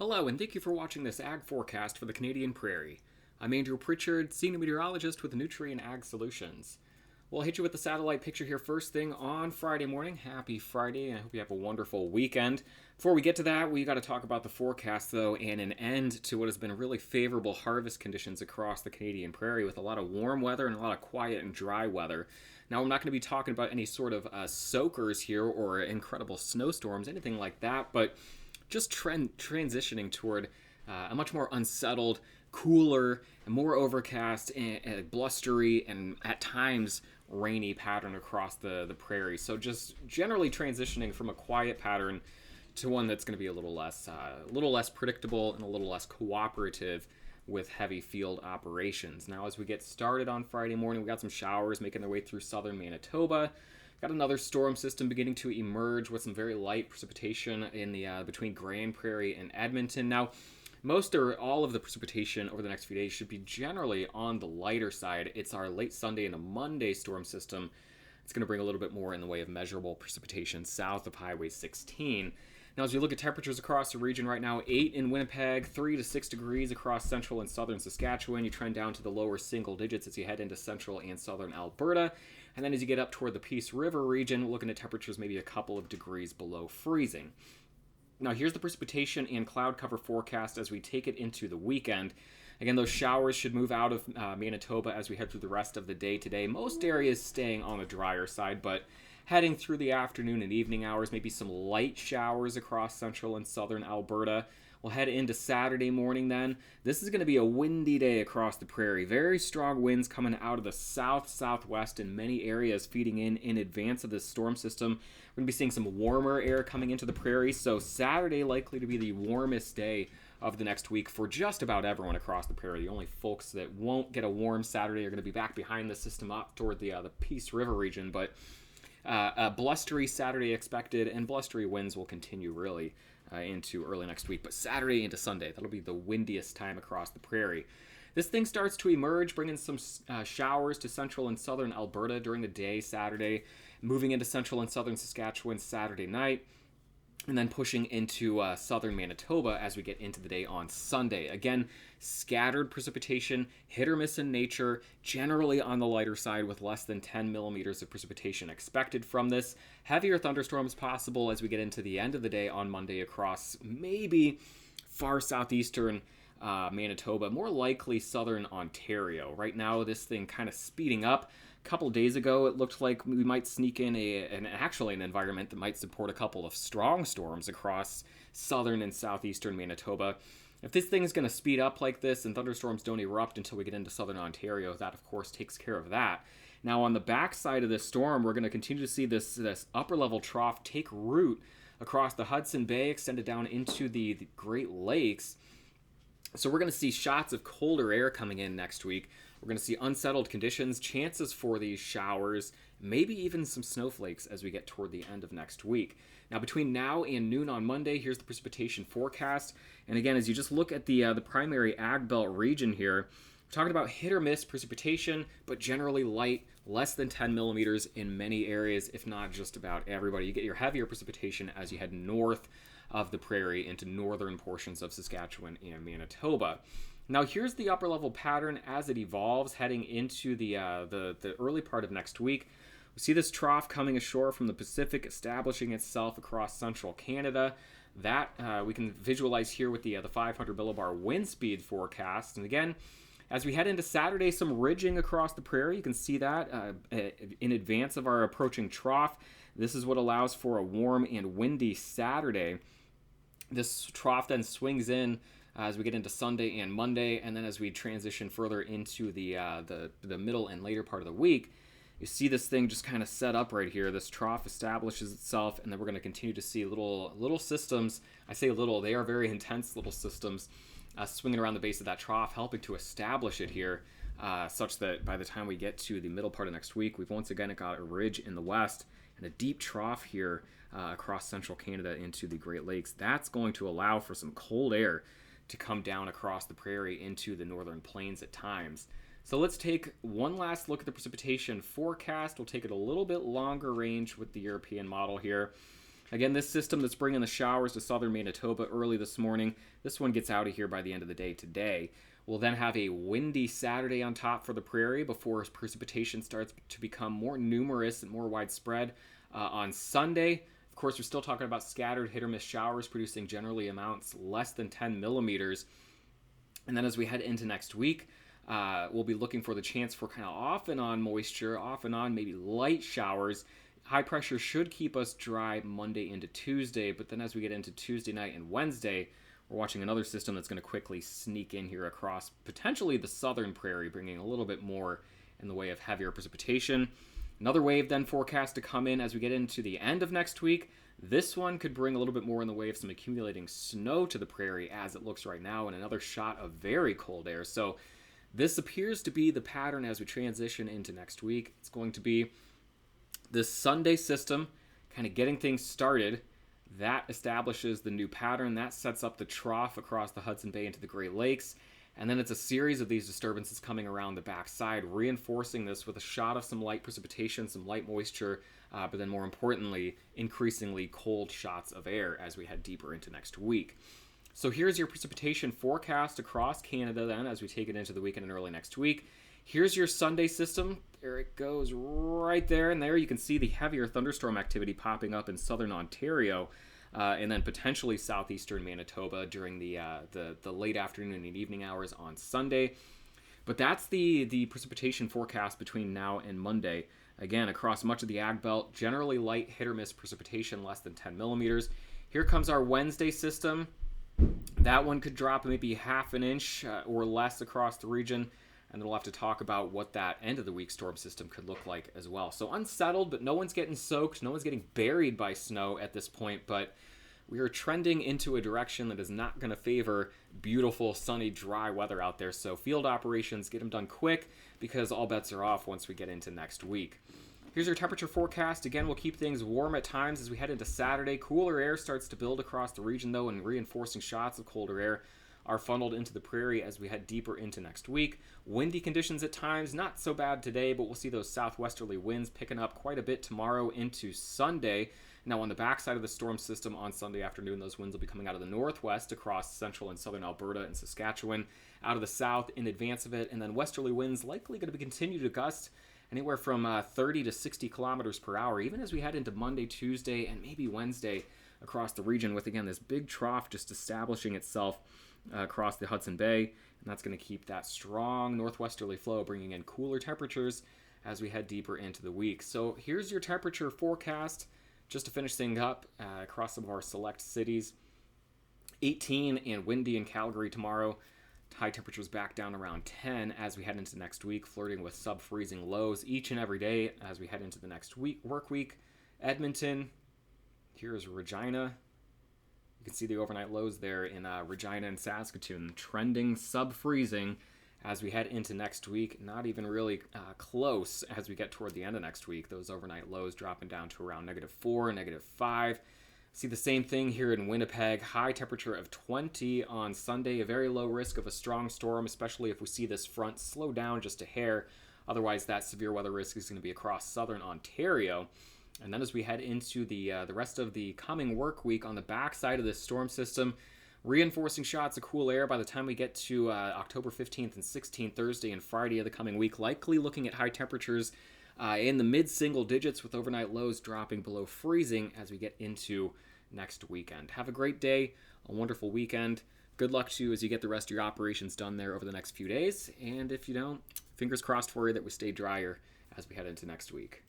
Hello, and thank you for watching this ag forecast for the Canadian Prairie. I'm Andrew Pritchard, Senior Meteorologist with Nutrien Ag Solutions. We'll hit you with the satellite picture here first thing on Friday morning. Happy Friday, and I hope you have a wonderful weekend. Before we get to that, we got to talk about the forecast, though, and an end to what has been really favorable harvest conditions across the Canadian Prairie with a lot of warm weather and a lot of quiet and dry weather. Now, I'm not going to be talking about any sort of soakers here or incredible snowstorms, anything like that, but just transitioning toward a much more unsettled, cooler, and more overcast and blustery and at times rainy pattern across the prairie. So just generally transitioning from a quiet pattern to one that's going to be a little less predictable and a little less cooperative with heavy field operations. Now, as we get started on Friday morning, we got some showers making their way through southern Manitoba. Got another storm system beginning to emerge with some very light precipitation in the between Grand Prairie and Edmonton. Now, most or all of the precipitation over the next few days should be generally on the lighter side. It's our late Sunday and a Monday storm system. It's going to bring a little bit more in the way of measurable precipitation south of Highway 16. Now, as we look at temperatures across the region right now, 8 in Winnipeg, 3 to 6 degrees across central and southern Saskatchewan. You trend down to the lower single digits as you head into central and southern Alberta. And then as you get up toward the Peace River region, looking at temperatures maybe a couple of degrees below freezing. Now, here's the precipitation and cloud cover forecast as we take it into the weekend. Again, those showers should move out of Manitoba as we head through the rest of the day today. Most areas staying on the drier side, but heading through the afternoon and evening hours, maybe some light showers across central and southern Alberta. We'll head into Saturday morning then. This is going to be a windy day across the prairie. Very strong winds coming out of the south-southwest in many areas, feeding in advance of this storm system. We're going to be seeing some warmer air coming into the prairie, so Saturday likely to be the warmest day of the next week for just about everyone across the prairie. The only folks that won't get a warm Saturday are going to be back behind the system up toward the Peace River region, but a blustery Saturday expected, and blustery winds will continue really into early next week. But Saturday into Sunday, that'll be the windiest time across the prairie. This thing starts to emerge, bringing some showers to central and southern Alberta during the day Saturday, moving into central and southern Saskatchewan Saturday night, and then pushing into southern Manitoba as we get into the day on Sunday. Again, scattered precipitation, hit or miss in nature, generally on the lighter side with less than 10 millimeters of precipitation expected from this. Heavier thunderstorms possible as we get into the end of the day on Monday across maybe far southeastern Manitoba, more likely southern Ontario. Right now, this thing kind of speeding up. A couple days ago, it looked like we might sneak in an environment that might support a couple of strong storms across southern and southeastern Manitoba. If this thing is going to speed up like this and thunderstorms don't erupt until we get into southern Ontario, that of course takes care of that. Now on the backside of this storm, we're going to continue to see this upper level trough take root across the Hudson Bay, extended down into the Great Lakes. So we're going to see shots of colder air coming in next week. We're going to see unsettled conditions, chances for these showers, maybe even some snowflakes as we get toward the end of next week. Now, between now and noon on Monday, here's the precipitation forecast. And again, as you just look at the primary ag belt region here, we're talking about hit or miss precipitation, but generally light, less than 10 millimeters in many areas, if not just about everybody. You get your heavier precipitation as you head north of the prairie into northern portions of Saskatchewan and Manitoba. Now here's the upper level pattern as it evolves heading into the early part of next week. We see this trough coming ashore from the Pacific, establishing itself across central Canada. That we can visualize here with the 500 millibar wind speed forecast. And again, as we head into Saturday, some ridging across the prairie. You can see that in advance of our approaching trough. This is what allows for a warm and windy Saturday. This trough then swings in as we get into Sunday and Monday, and then as we transition further into the middle and later part of the week, you see this thing just kind of set up right here. This trough establishes itself, and then we're going to continue to see little systems. I say little, they are very intense little systems swinging around the base of that trough, helping to establish it here, such that by the time we get to the middle part of next week, we've once again got a ridge in the west and a deep trough here across central Canada into the Great Lakes. That's going to allow for some cold air to come down across the prairie into the northern plains at times. So let's take one last look at the precipitation forecast. We'll take it a little bit longer range with the European model here. Again, this system that's bringing the showers to southern Manitoba early this morning, this one gets out of here by the end of the day today. We'll then have a windy Saturday on top for the Prairie before precipitation starts to become more numerous and more widespread on Sunday. Of course, we're still talking about scattered hit or miss showers producing generally amounts less than 10 millimeters. And then as we head into next week, we'll be looking for the chance for kind of off and on moisture, off and on maybe light showers. High pressure should keep us dry Monday into Tuesday, but then as we get into Tuesday night and Wednesday, we're watching another system that's going to quickly sneak in here across potentially the southern Prairie, bringing a little bit more in the way of heavier precipitation. Another wave then forecast to come in as we get into the end of next week. This one could bring a little bit more in the way of some accumulating snow to the Prairie as it looks right now, and another shot of very cold air. So this appears to be the pattern as we transition into next week. It's going to be this Sunday system kind of getting things started. That establishes the new pattern. That sets up the trough across the Hudson Bay into the Great Lakes. And then it's a series of these disturbances coming around the backside, reinforcing this with a shot of some light precipitation, some light moisture, but then more importantly, increasingly cold shots of air as we head deeper into next week. So here's your precipitation forecast across Canada then as we take it into the weekend and early next week. Here's your Sunday system. There it goes right there. And there you can see the heavier thunderstorm activity popping up in southern Ontario and then potentially southeastern Manitoba during the late afternoon and evening hours on Sunday. But that's the precipitation forecast between now and Monday. Again, across much of the Ag Belt, generally light hit or miss precipitation, less than 10 millimeters. Here comes our Wednesday system. That one could drop maybe half an inch or less across the region. And then we'll have to talk about what that end of the week storm system could look like as well. So unsettled, but no one's getting soaked. No one's getting buried by snow at this point. But we are trending into a direction that is not going to favor beautiful, sunny, dry weather out there. So field operations, get them done quick because all bets are off once we get into next week. Here's your temperature forecast. Again, we'll keep things warm at times as we head into Saturday. Cooler air starts to build across the region, though, and reinforcing shots of colder air are funneled into the Prairie as we head deeper into next week. Windy conditions at times, not so bad today, but we'll see those southwesterly winds picking up quite a bit tomorrow into Sunday. Now on the backside of the storm system on Sunday afternoon, those winds will be coming out of the northwest across central and southern Alberta and Saskatchewan, out of the south in advance of it, and then westerly winds likely going to continue to gust anywhere from 30 to 60 kilometers per hour, even as we head into Monday, Tuesday, and maybe Wednesday across the region with, again, this big trough just establishing itself across the Hudson Bay, and that's going to keep that strong northwesterly flow, bringing in cooler temperatures as we head deeper into the week. So here's your temperature forecast just to finish things up across some of our select cities. 18 and windy in Calgary tomorrow. High temperatures back down around 10 as we head into next week, flirting with sub-freezing lows each and every day as we head into the next work week. Edmonton, here's Regina. You can see the overnight lows there in Regina and Saskatoon, trending sub-freezing as we head into next week. Not even really close as we get toward the end of next week. Those overnight lows dropping down to around -4, -5. See the same thing here in Winnipeg. High temperature of 20 on Sunday. A very low risk of a strong storm, especially if we see this front slow down just a hair. Otherwise, that severe weather risk is going to be across southern Ontario. And then as we head into the rest of the coming work week on the backside of this storm system, reinforcing shots of cool air by the time we get to October 15th and 16th, Thursday and Friday of the coming week, likely looking at high temperatures in the mid-single digits with overnight lows dropping below freezing as we get into next weekend. Have a great day, a wonderful weekend. Good luck to you as you get the rest of your operations done there over the next few days. And if you don't, fingers crossed for you that we stay drier as we head into next week.